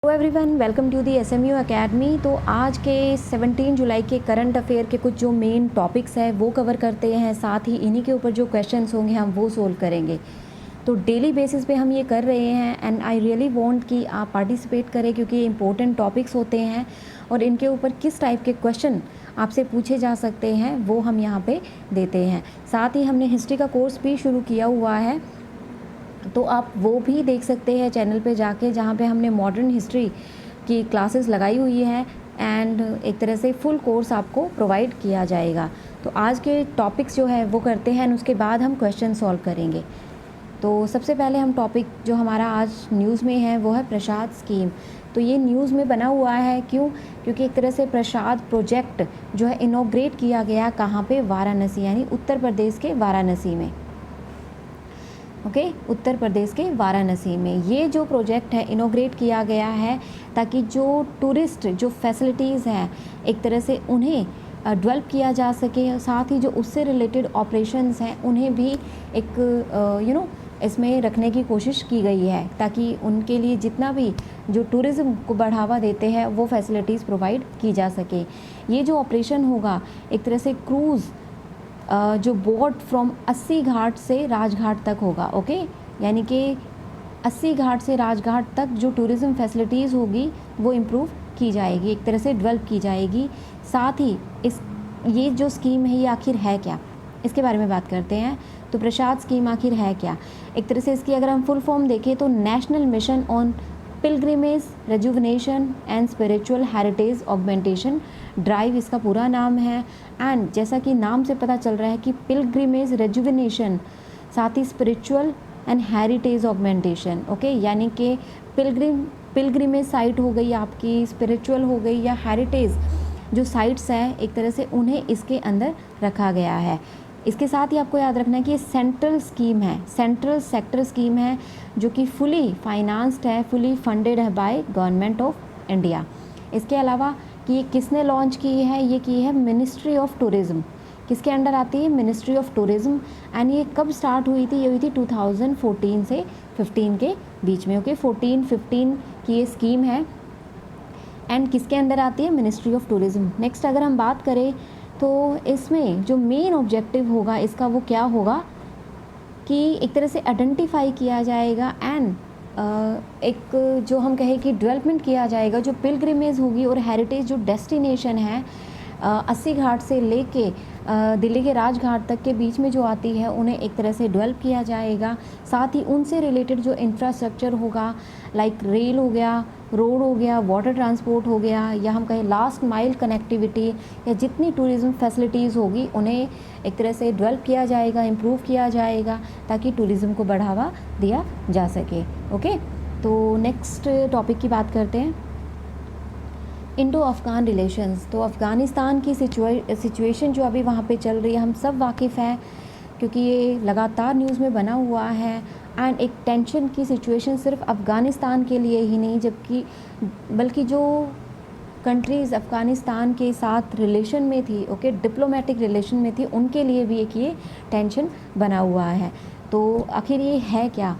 Hello everyone, welcome to the SMU academy. तो आज के 17 जुलाई के करंट अफेयर के कुछ जो मेन टॉपिक्स है वो कवर करते हैं, साथ ही इन्हीं के ऊपर जो क्वेश्चंस होंगे हम वो सोल्व करेंगे। तो डेली बेसिस पे हम ये कर रहे हैं एंड आई रियली वांट कि आप पार्टिसिपेट करें, क्योंकि ये इंपॉर्टेंट टॉपिक्स होते हैं और इनके ऊपर किस टाइप के क्वेश्चन आपसे पूछे जा सकते हैं वो हम यहाँ पे देते हैं। साथ ही हमने हिस्ट्री का कोर्स भी शुरू किया हुआ है, तो आप वो भी देख सकते हैं चैनल पे जाके, जहाँ पे हमने मॉडर्न हिस्ट्री की क्लासेस लगाई हुई है एंड एक तरह से फुल कोर्स आपको प्रोवाइड किया जाएगा। तो आज के टॉपिक्स जो है वो करते हैं, उसके बाद हम क्वेश्चन सॉल्व करेंगे। तो सबसे पहले हम टॉपिक जो हमारा आज न्यूज़ में है वो है प्रसाद स्कीम। तो ये न्यूज़ में बना हुआ है, क्यों? क्योंकि एक तरह से प्रसाद प्रोजेक्ट जो है इनॉग्रेट किया गया कहाँ पे? वाराणसी, यानी उत्तर प्रदेश के वाराणसी में। ओके, उत्तर प्रदेश के वाराणसी में ये जो प्रोजेक्ट है इनॉग्रेट किया गया है, ताकि जो टूरिस्ट जो फैसिलिटीज़ हैं एक तरह से उन्हें डेवलप किया जा सके, साथ ही जो उससे रिलेटेड ऑपरेशंस हैं उन्हें भी एक इसमें रखने की कोशिश की गई है, ताकि उनके लिए जितना भी जो टूरिज़्म को बढ़ावा देते हैं वो फैसिलिटीज़ प्रोवाइड की जा सके। ये जो ऑपरेशन होगा एक तरह से क्रूज़ जो बोट फ्रॉम 80 घाट से राजघाट तक होगा। ओके, यानी कि 80 घाट से राजघाट तक जो टूरिज़्म फैसिलिटीज़ होगी वो इम्प्रूव की जाएगी, एक तरह से डेवलप की जाएगी। साथ ही ये जो स्कीम है ये आखिर है क्या, इसके बारे में बात करते हैं। तो प्रसाद स्कीम आखिर है क्या? एक तरह से इसकी अगर हम फुल फॉर्म देखें तो national mission on pilgrimage rejuvenation and spiritual heritage augmentation drive इसका पूरा नाम है। एंड जैसा कि नाम से पता चल रहा है कि पिलग्रिमेज रेजुविनेशन, साथ ही spiritual and heritage augmentation. Okay, यानी कि पिलग्रिमेज साइट हो गई आपकी, स्पिरिचुअल हो गई, या हेरिटेज जो साइट्स हैं एक तरह से उन्हें इसके अंदर रखा गया है। इसके साथ ही आपको याद रखना है कि ये सेंट्रल स्कीम है, सेंट्रल सेक्टर स्कीम है, जो कि फुली फाइनेंस्ड है, फुली फंडेड है बाय गवर्नमेंट ऑफ इंडिया। इसके अलावा कि ये किसने लॉन्च की है? ये की है मिनिस्ट्री ऑफ टूरिज़्म। किसके अंडर आती है? Ministry of tourism. एंड ये कब स्टार्ट हुई थी? ये हुई थी 2014 से 15 के बीच में। ओके, 14-15 की ये स्कीम है एंड किसके अंदर आती है? Ministry of tourism. नेक्स्ट अगर हम बात करें तो इसमें जो मेन ऑब्जेक्टिव होगा इसका वो क्या होगा कि एक तरह से आइडेंटिफाई किया जाएगा एंड एक जो हम कहें कि डेवलपमेंट किया जाएगा, जो पिलग्रिमेज होगी और हेरिटेज जो डेस्टिनेशन है 80 घाट से लेके दिल्ली के राजघाट तक के बीच में जो आती है उन्हें एक तरह से डेवलप किया जाएगा। साथ ही उनसे रिलेटेड जो इंफ्रास्ट्रक्चर होगा, लाइक रेल हो गया, रोड हो गया, वाटर ट्रांसपोर्ट हो गया, या हम कहें लास्ट माइल कनेक्टिविटी, या जितनी टूरिज़्म फैसिलिटीज़ होगी उन्हें एक तरह से डेवलप किया जाएगा, इम्प्रूव किया जाएगा, ताकि टूरिज़्म को बढ़ावा दिया जा सके। ओके, तो नेक्स्ट टॉपिक की बात करते हैं, इंडो अफ़गान रिलेशंस। तो अफ़गानिस्तान की सिचुएशन जो अभी वहाँ पे चल रही है हम सब वाकिफ़ हैं, क्योंकि ये लगातार न्यूज़ में बना हुआ है एंड एक टेंशन की सिचुएशन सिर्फ अफ़गानिस्तान के लिए ही नहीं, जबकि बल्कि जो कंट्रीज़ अफ़गानिस्तान के साथ रिलेशन में थी, ओके, डिप्लोमेटिक रिलेशन में थी, उनके लिए भी एक ये टेंशन बना हुआ है। तो आखिर ये है क्या?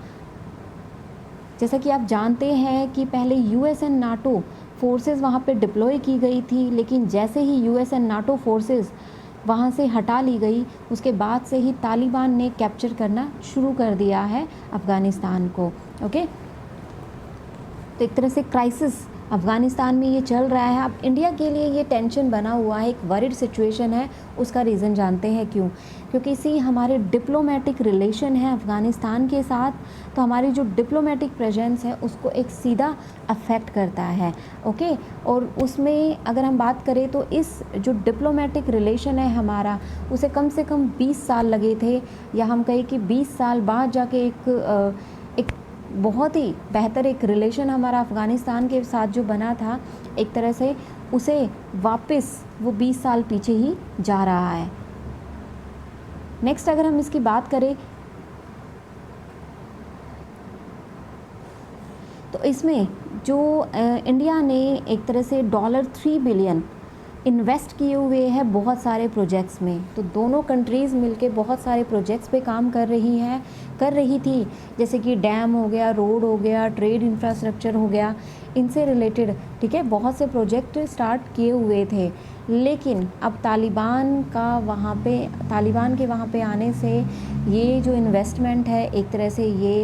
जैसा कि आप जानते हैं कि पहले US एंड नाटो फोर्सेस वहाँ पे डिप्लॉय की गई थी, लेकिन जैसे ही US एंड नाटो फोर्सेस वहाँ से हटा ली गई, उसके बाद से ही तालिबान ने कैप्चर करना शुरू कर दिया है अफ़गानिस्तान को। ओके, तो एक तरह से क्राइसिस अफ़गानिस्तान में ये चल रहा है। अब इंडिया के लिए ये टेंशन बना हुआ है, एक वरीड सिचुएशन है। उसका रीज़न जानते हैं क्यों? क्योंकि इसी हमारे डिप्लोमेटिक रिलेशन है अफ़गानिस्तान के साथ, तो हमारी जो डिप्लोमेटिक प्रेजेंस है उसको एक सीधा अफेक्ट करता है। ओके, और उसमें अगर हम बात करें तो इस जो डिप्लोमेटिक रिलेशन है हमारा, उसे कम से कम 20 साल लगे थे, या हम कहें कि 20 साल बाद जाके एक बहुत ही बेहतर एक रिलेशन हमारा अफ़गानिस्तान के साथ जो बना था, एक तरह से उसे वापस वो 20 साल पीछे ही जा रहा है। नेक्स्ट अगर हम इसकी बात करें तो इसमें जो इंडिया ने एक तरह से $3 बिलियन इन्वेस्ट किए हुए हैं बहुत सारे प्रोजेक्ट्स में। तो दोनों कंट्रीज़ मिलके बहुत सारे प्रोजेक्ट्स पे काम कर रही थी, जैसे कि डैम हो गया, रोड हो गया, ट्रेड इंफ्रास्ट्रक्चर हो गया। इनसे रिलेटेड, ठीक है, बहुत से प्रोजेक्ट स्टार्ट किए हुए थे। लेकिन अब तालिबान के वहाँ पे आने से ये जो इन्वेस्टमेंट है एक तरह से ये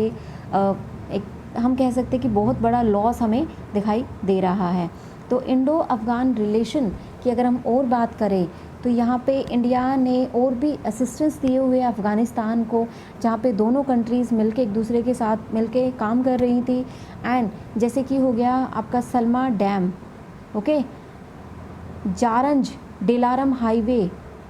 एक हम कह सकते हैं कि बहुत बड़ा लॉस हमें दिखाई दे रहा है। तो इंडो अफ़गान रिलेशन की अगर हम और बात करें तो यहाँ पे इंडिया ने और भी असिस्टेंस दिए हुए अफ़गानिस्तान को, जहाँ पे दोनों कंट्रीज़ मिलके एक दूसरे के साथ मिलके काम कर रही थी। एंड जैसे कि हो गया आपका Salma dam, okay, Zaranj Delaram highway,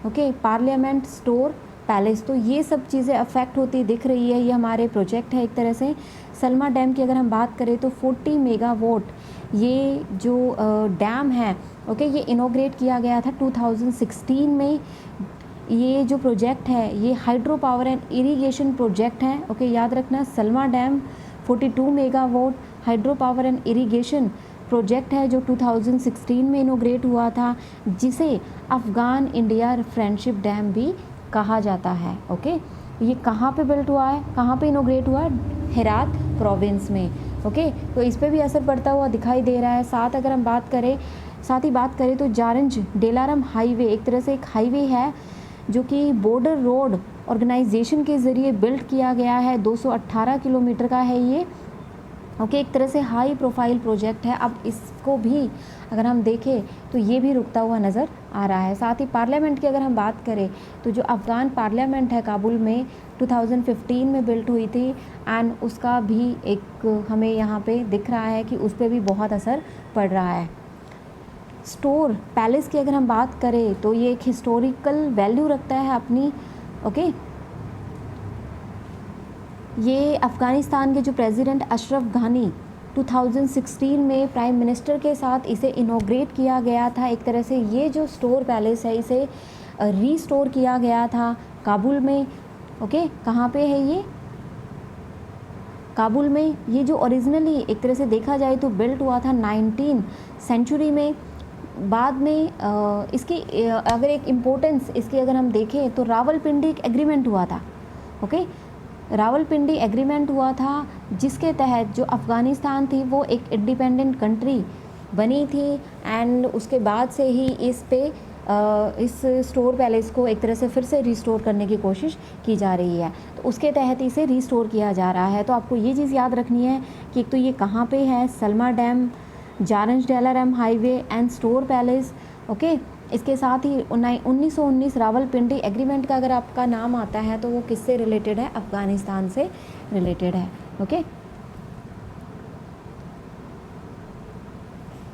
okay, parliament Stor palace, तो ये सब चीज़ें अफेक्ट होती दिख रही है। ये हमारे प्रोजेक्ट है एक तरह से। सलमा डैम की अगर हम बात करें तो 40 मेगावाट ये जो डैम है, ओके, ये इनॉग्रेट किया गया था 2016 में। ये जो प्रोजेक्ट है ये hydro power and irrigation project है, ओके, याद रखना। Salma dam 42 megawatt hydro power and irrigation project है जो 2016 में इनॉग्रेट हुआ था, जिसे अफ़गान इंडिया फ्रेंडशिप डैम भी कहा जाता है, ओके। ये कहाँ पे बिल्ट हुआ है, कहाँ पे इनॉग्रेट हुआ है? हेरात प्रोविंस में, ओके। तो इस पे भी असर पड़ता हुआ दिखाई दे रहा है। साथ ही बात करें तो जारंज डेलारम हाईवे एक तरह से एक हाईवे है जो कि बॉर्डर रोड ऑर्गेनाइजेशन के ज़रिए बिल्ड किया गया है। 218 किलोमीटर का है ये, ओके, एक तरह से हाई प्रोफाइल प्रोजेक्ट है। अब इसको भी अगर हम देखें तो ये भी रुकता हुआ नज़र आ रहा है। साथ ही पार्लियामेंट की अगर हम बात करें तो जो अफ़गान पार्लियामेंट है काबुल में 2015 में बिल्ट हुई थी, एंड उसका भी एक हमें यहाँ पे दिख रहा है कि उस पर भी बहुत असर पड़ रहा है। स्टोर पैलेस की अगर हम बात करें तो ये एक हिस्टोरिकल वैल्यू रखता है अपनी, ओके। ये अफ़गानिस्तान के जो प्रेसिडेंट अशरफ घानी 2016 में प्राइम मिनिस्टर के साथ इसे इनॉग्रेट किया गया था। एक तरह से ये जो स्टोर पैलेस है इसे रीस्टोर किया गया था काबुल में, ओके। कहाँ पे है ये? काबुल में। ये जो ओरिजिनली एक तरह से देखा जाए तो बिल्ट हुआ था 19th सेंचुरी में। बाद में इसकी अगर एक इम्पोर्टेंस इसकी अगर हम देखें तो रावलपिंडी एक एग्रीमेंट हुआ था, ओके। रावलपिंडी एग्रीमेंट हुआ था जिसके तहत जो अफ़गानिस्तान थी वो एक इंडिपेंडेंट कंट्री बनी थी, एंड उसके बाद से ही इस स्टोर पैलेस को एक तरह से फिर से रिस्टोर करने की कोशिश की जा रही है। तो उसके तहत इसे रिस्टोर किया जा रहा है। तो आपको ये चीज़ याद रखनी है कि एक तो ये कहाँ पे है, Salma dam, Zaranj Delaram highway and Stor palace, okay. इसके साथ ही 1919 रावलपिंडी एग्रीमेंट का अगर आपका नाम आता है तो वो किससे रिलेटेड है? अफ़गानिस्तान से रिलेटेड है, ओके।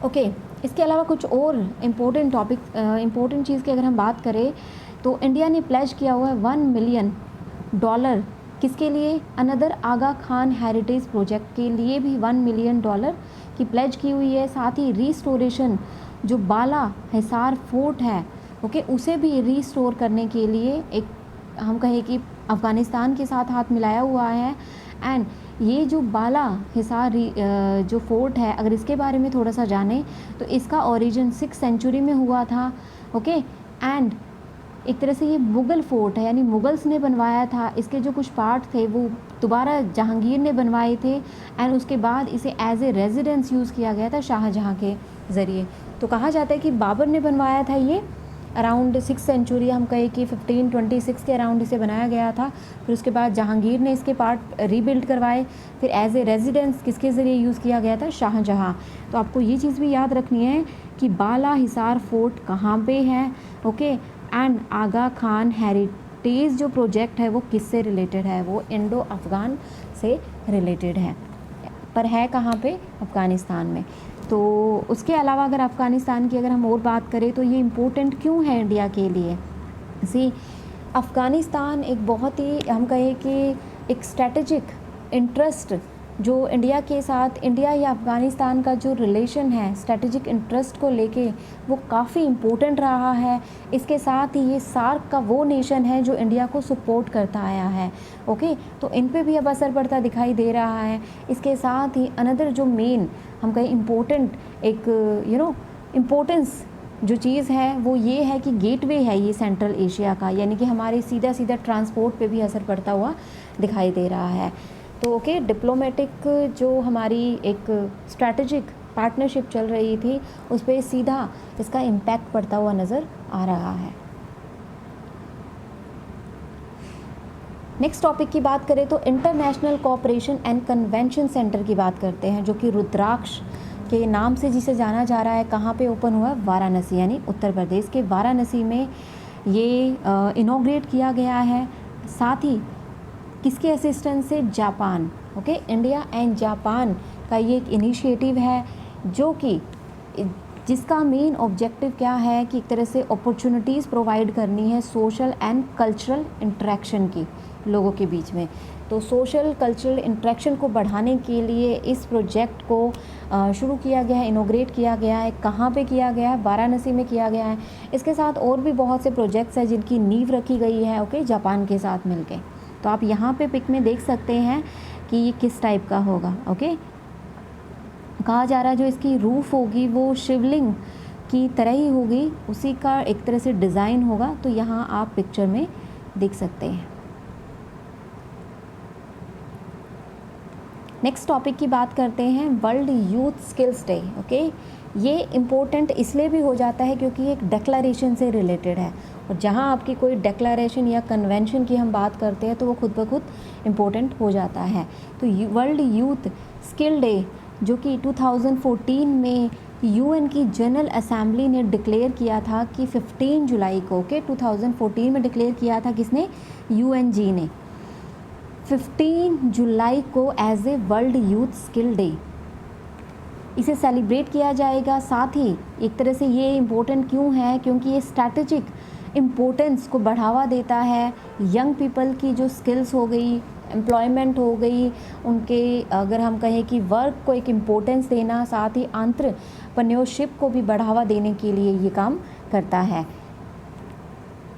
ओके, इसके अलावा कुछ और इम्पोर्टेंट चीज़ की अगर हम बात करें तो इंडिया ने प्लेज किया हुआ है $1 मिलियन किसके लिए? अनदर आगा खान हेरिटेज प्रोजेक्ट के लिए भी $1 मिलियन की प्लेज की हुई है। साथ ही रीस्टोरेशन जो बाला हिसार फोर्ट है, ओके, उसे भी रीस्टोर करने के लिए एक हम कहें कि अफ़गानिस्तान के साथ हाथ मिलाया हुआ है। एंड ये जो बाला हिसार जो फोर्ट है, अगर इसके बारे में थोड़ा सा जानें तो इसका ओरिजिन 6th सेंचुरी में हुआ था, ओके। एंड एक तरह से ये मुग़ल फोर्ट है, यानी मुग़ल्स ने बनवाया था। इसके जो कुछ पार्ट थे वो दोबारा जहांगीर ने बनवाए थे, एंड उसके बाद इसे एज ए रेजिडेंस यूज़ किया गया था शाहजहाँ के ज़रिए। तो कहा जाता है कि बाबर ने बनवाया था ये अराउंड 6th सेंचुरी, हम कहें कि 1526 के अराउंड इसे बनाया गया था। फिर उसके बाद जहांगीर ने इसके पार्ट रीबिल्ड करवाए, फिर एज ए रेजिडेंस किसके ज़रिए यूज़ किया गया था? शाहजहाँ। तो आपको ये चीज़ भी याद रखनी है कि बाला हिसार फोर्ट कहाँ पे है, ओके। एंड आगा खान हेरिटेज जो प्रोजेक्ट है वो किससे रिलेटेड है? वो इंडो अफ़गान से रिलेटेड है, पर है कहाँ पे? अफ़गानिस्तान में। तो उसके अलावा अगर अफ़गानिस्तान की अगर हम और बात करें तो ये इम्पोर्टेंट क्यों है इंडिया के लिए? अफ़गानिस्तान एक बहुत ही हम कहें कि एक स्ट्रेटजिक इंटरेस्ट जो इंडिया के साथ, इंडिया या अफ़गानिस्तान का जो रिलेशन है स्ट्रेटजिक इंटरेस्ट को लेके वो काफ़ी इम्पोर्टेंट रहा है। इसके साथ ही ये सार्क का वो नेशन है जो इंडिया को सपोर्ट करता आया है, ओके। तो इन पे भी अब असर पड़ता दिखाई दे रहा है। इसके साथ ही अनदर जो मेन हम कहें इम्पोर्टेंट एक इम्पोर्टेंस जो चीज़ है वो ये है कि गेटवे है ये सेंट्रल एशिया का, यानी कि हमारे सीधा ट्रांसपोर्ट पे भी असर पड़ता हुआ दिखाई दे रहा है। तो ओके, डिप्लोमेटिक जो हमारी एक स्ट्रैटेजिक पार्टनरशिप चल रही थी उस पर सीधा इसका इम्पैक्ट पड़ता हुआ नज़र आ रहा है। नेक्स्ट टॉपिक की बात करें तो international cooperation and convention centre की बात करते हैं, जो कि रुद्राक्ष के नाम से जिसे जाना जा रहा है। कहाँ पे ओपन हुआ? वाराणसी, यानी उत्तर प्रदेश के वाराणसी में ये इनॉग्रेट किया गया है। साथ ही किसके असिस्टेंस से? Japan. Okay, India and Japan का ये एक इनिशिएटिव है जो कि जिसका मेन ऑब्जेक्टिव क्या है कि एक तरह से अपॉर्चुनिटीज़ प्रोवाइड करनी है सोशल एंड कल्चरल इंटरेक्शन की लोगों के बीच में। तो सोशल कल्चरल इंटरेक्शन को बढ़ाने के लिए इस प्रोजेक्ट को शुरू किया गया है, इनॉग्रेट किया गया है। कहाँ पे किया गया है? वाराणसी में किया गया है। इसके साथ और भी बहुत से प्रोजेक्ट्स हैं जिनकी नींव रखी गई है, ओके, जापान के साथ मिलके। तो आप यहाँ पे पिक में देख सकते हैं कि ये किस टाइप का होगा। ओके, कहा जा रहा है जो इसकी रूफ होगी वो शिवलिंग की तरह ही होगी, उसी का एक तरह से डिज़ाइन होगा। तो यहाँ आप पिक्चर में देख सकते हैं। नेक्स्ट टॉपिक की बात करते हैं, world youth skills day. Okay, ये इम्पोर्टेंट इसलिए भी हो जाता है क्योंकि एक डिक्लेरेशन से रिलेटेड है, और जहाँ आपकी कोई डिक्लेरेशन या कन्वेंशन की हम बात करते हैं तो वो खुद ब खुद इम्पोर्टेंट हो जाता है। तो वर्ल्ड यूथ स्किल डे जो कि 2014 में यूएन की जनरल असेंबली ने डिक्लेयर किया था कि 15 जुलाई को, ओके, 2014 में डिक्लेयर किया था। किसने? यूएनजी ने 15 जुलाई को as a world youth skill day इसे सेलिब्रेट किया जाएगा। साथ ही एक तरह से ये इम्पोर्टेंट क्यों है? क्योंकि ये स्ट्रैटेजिक इम्पोर्टेंस को बढ़ावा देता है। यंग पीपल की जो स्किल्स हो गई, एम्प्लॉयमेंट हो गई, उनके अगर हम कहें कि वर्क को एक इम्पोर्टेंस देना, साथ ही एंटरप्रेन्योरशिप को भी बढ़ावा देने के लिए ये काम करता है।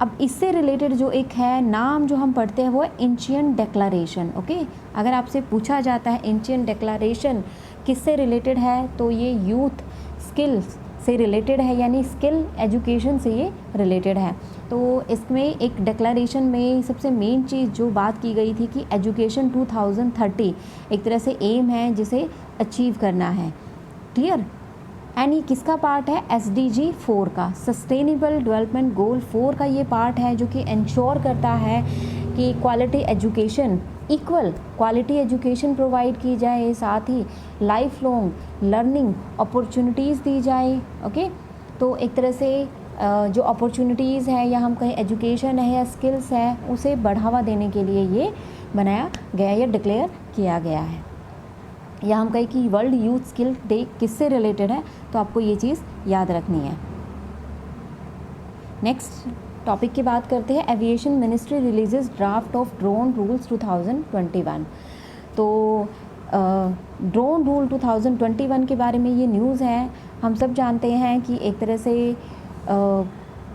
अब इससे रिलेटेड जो एक है नाम जो हम पढ़ते हैं वो है एंशिएंट डिक्लेरेशन। ओके, अगर आपसे पूछा जाता है एंशिएंट डिक्लेरेशन किससे रिलेटेड है तो ये यूथ स्किल्स से रिलेटेड है, यानी स्किल एजुकेशन से ये रिलेटेड है। तो इसमें एक डिक्लेरेशन में सबसे मेन चीज़ जो बात की गई थी कि एजुकेशन 2030 एक तरह से एम है जिसे अचीव करना है। क्लियर? एंड ये किसका पार्ट है? SDG 4 का, सस्टेनेबल डेवलपमेंट गोल 4 का ये पार्ट है जो कि इंश्योर करता है कि quality education, equal quality education provide की जाए, साथ ही लाइफ लॉन्ग लर्निंग अपॉर्चुनिटीज़ दी जाए। ओके, तो एक तरह से जो अपॉर्चुनिटीज़ है या हम कहें एजुकेशन है या स्किल्स है उसे बढ़ावा देने के लिए ये बनाया गया या डिक्लेयर किया गया है। या हम कहें कि वर्ल्ड यूथ स्किल डे किससे रिलेटेड है तो आपको ये चीज़ याद रखनी है। नेक्स्ट टॉपिक की बात करते हैं, aviation ministry releases draft of drone rules 2021। तो ड्रोन रूल 2021 के बारे में ये न्यूज़ है। हम सब जानते हैं कि एक तरह से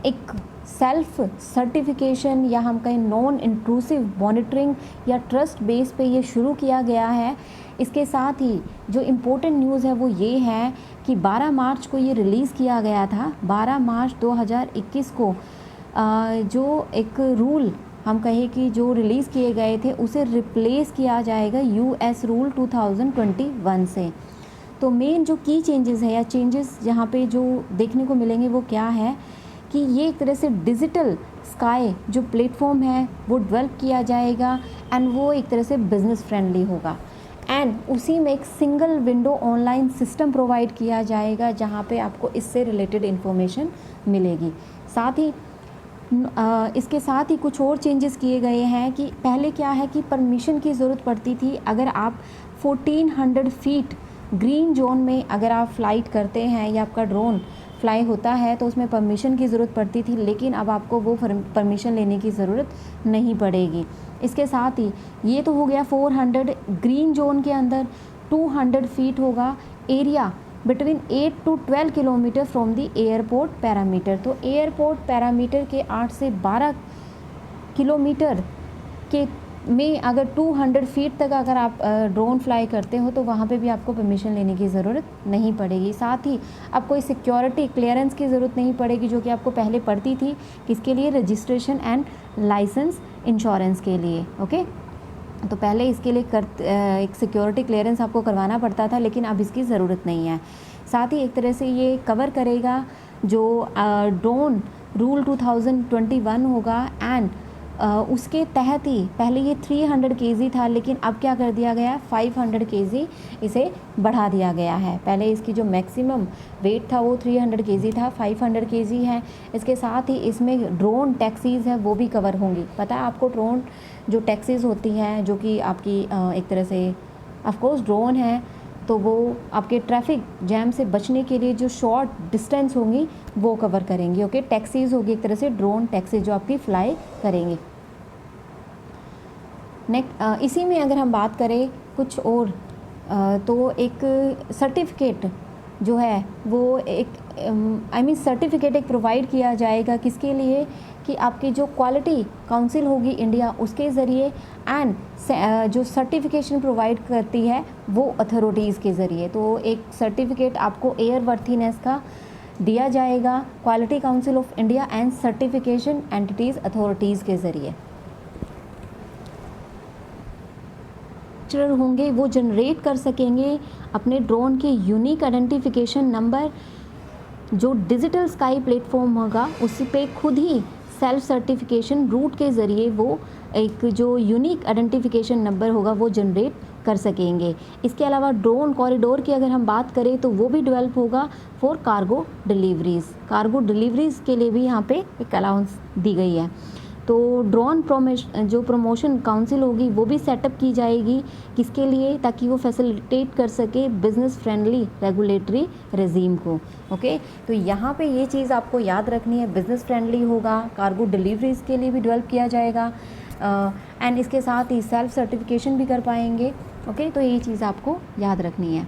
एक सेल्फ सर्टिफिकेशन या हम कहें नॉन इंट्रूसिव मॉनिटरिंग या ट्रस्ट बेस पे ये शुरू किया गया है। इसके साथ ही जो इम्पोर्टेंट न्यूज़ है वो ये है कि 12 मार्च को ये रिलीज़ किया गया था। 12 मार्च 2021 को जो एक रूल हम कहें कि जो रिलीज़ किए गए थे उसे रिप्लेस किया जाएगा US रूल 2021 से। तो मेन जो की चेंजेस है या चेंजेस जहाँ पे जो देखने को मिलेंगे वो क्या है कि ये एक तरह से डिजिटल स्काई जो प्लेटफॉर्म है वो डेवलप किया जाएगा एंड वो एक तरह से बिज़नेस फ्रेंडली होगा। एंड उसी में एक single window online system provide किया जाएगा जहाँ पे आपको इससे रिलेटेड इन्फॉर्मेशन मिलेगी। साथ ही इसके साथ ही कुछ और चेंजेस किए गए हैं कि पहले क्या है कि परमिशन की ज़रूरत पड़ती थी। अगर आप 1400 फीट ग्रीन जोन में अगर आप फ्लाइट करते हैं या आपका ड्रोन फ्लाई होता है तो उसमें परमिशन की ज़रूरत पड़ती थी, लेकिन अब आपको वो परमिशन लेने की ज़रूरत नहीं पड़ेगी। इसके साथ ही ये तो हो गया 400 ग्रीन जोन के अंदर। 200 फीट होगा area between 8 to 12 kilometre from the airport parameter. तो एयरपोर्ट पैरामीटर के 8 से 12 किलोमीटर के में अगर 200 फीट तक अगर आप ड्रोन फ्लाई करते हो तो वहाँ पे भी आपको परमिशन लेने की ज़रूरत नहीं पड़ेगी। साथ ही अब कोई सिक्योरिटी क्लियरेंस की ज़रूरत नहीं पड़ेगी जो कि आपको पहले पड़ती थी। किसके लिए? रजिस्ट्रेशन एंड लाइसेंस इंश्योरेंस के लिए। ओके, तो पहले इसके लिए एक सिक्योरिटी क्लियरेंस आपको करवाना पड़ता था, लेकिन अब इसकी ज़रूरत नहीं है। साथ ही एक तरह से ये कवर करेगा जो ड्रोन रूल 2021 होगा, एंड उसके तहत ही पहले ये 300 केजी था, लेकिन अब क्या कर दिया गया, 500 केजी इसे बढ़ा दिया गया है। पहले इसकी जो मैक्सिमम वेट था वो 300 केजी था, 500 केजी है। इसके साथ ही इसमें ड्रोन टैक्सीज़ है वो भी कवर होंगी। पता है आपको ड्रोन जो टैक्सीज़ होती हैं, जो कि आपकी एक तरह से ऑफकोर्स ड्रोन है, तो वो आपके ट्रैफिक जैम से बचने के लिए जो शॉर्ट डिस्टेंस होंगी वो कवर करेंगी। ओके, टैक्सीज़ होगी एक तरह से ड्रोन टैक्सी जो आपकी फ़्लाई करेंगी। इसी में अगर हम बात करें कुछ और, तो एक सर्टिफिकेट जो है वो एक सर्टिफिकेट एक प्रोवाइड किया जाएगा, किसके लिए, कि आपकी जो क्वालिटी काउंसिल होगी इंडिया उसके ज़रिए, एंड जो सर्टिफिकेशन प्रोवाइड करती है वो अथॉरिटीज़ के ज़रिए। तो एक सर्टिफिकेट आपको एयरवर्थीनेस का दिया जाएगा quality council of India and certification entities authorities के ज़रिए। होंगे वो जनरेट कर सकेंगे अपने ड्रोन के यूनिक आइडेंटिफिकेशन नंबर, जो डिजिटल स्काई प्लेटफॉर्म होगा उस पे खुद ही सेल्फ सर्टिफिकेशन रूट के ज़रिए वो एक जो यूनिक आइडेंटिफिकेशन नंबर होगा वो जनरेट कर सकेंगे। इसके अलावा ड्रोन कॉरिडोर की अगर हम बात करें तो वो भी डेवलप होगा for cargo deliveries. Cargo deliveries के लिए भी यहाँ पे एक अलाउंस दी गई है। तो ड्रोन जो प्रमोशन काउंसिल होगी वो भी सेटअप की जाएगी, किसके लिए, ताकि वो फैसिलिटेट कर सके बिज़नेस फ्रेंडली रेगुलेटरी रेजीम को। ओके, तो यहाँ पे ये चीज़ आपको याद रखनी है, बिज़नेस फ्रेंडली होगा, कार्गो डिलीवरीज़ के लिए भी डेवलप किया जाएगा, एंड इसके साथ ही सेल्फ सर्टिफिकेशन भी कर पाएंगे। ओके, तो ये चीज़ आपको याद रखनी है।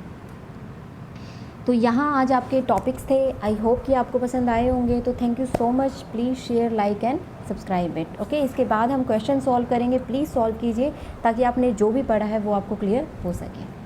तो यहाँ आज आपके टॉपिक्स थे, आई होप कि आपको पसंद आए होंगे। तो thank you so much, please share, like and subscribe it. Okay, इसके बाद हम क्वेश्चन सॉल्व करेंगे, प्लीज़ सॉल्व कीजिए ताकि आपने जो भी पढ़ा है वो आपको क्लियर हो सके।